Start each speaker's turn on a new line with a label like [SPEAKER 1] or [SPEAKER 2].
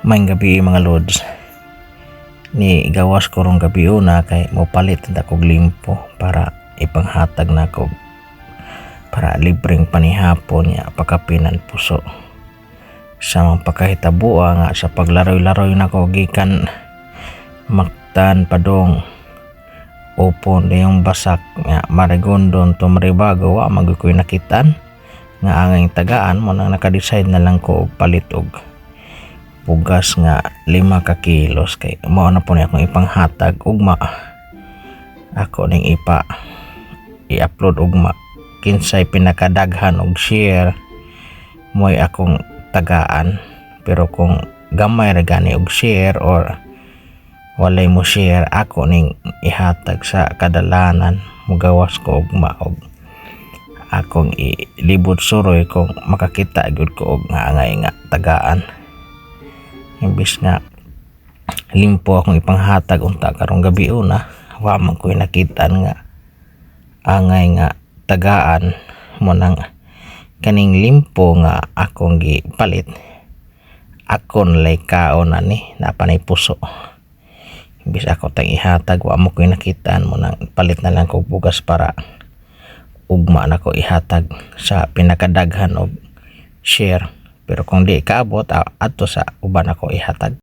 [SPEAKER 1] Maayong gabi mga lods. Ni gawas ko rong gabi una kay mopalit na kog limpo para ipanghatag na ko para libreng panihapon niya pakapinan puso. Sa mga pakahitabuha nga sa paglaroy-laroy na ko gikan Mactan Padong upon na yung basak nga Marigondon to Maribago wa magkuy nakitan nga angay tagaan mo nang nakadecide na lang ko og palit og bugas nga 5 ka kilos kay mao na po ni akong ipanghatag ugma ako ning i-upload ugma kinsay pinakadaghan og share mo'y akong tagaan. Pero kung gamay ra gani og share or walay mo share, ako ning ihatag sa kadalanan. Mugawas ko ugma og akong ilibot suroy kung makakita gyud ko og nga angay nga tagaan. Imbis nga limpo akong ipanghatag unta karong gabi una, wa man ko'y nakitaan nga angay nga tagaan mo nang kaning limpo nga akong gipalit akon lay kaon ani napanay puso. Imbis ako tang ihatag wa mo ko'y nakitaan mo nang palit na lang ko bugas para ugma na ko ihatag sa pinakadaghan og share. Pero kung di kaabot ato sa uban ako ihatag.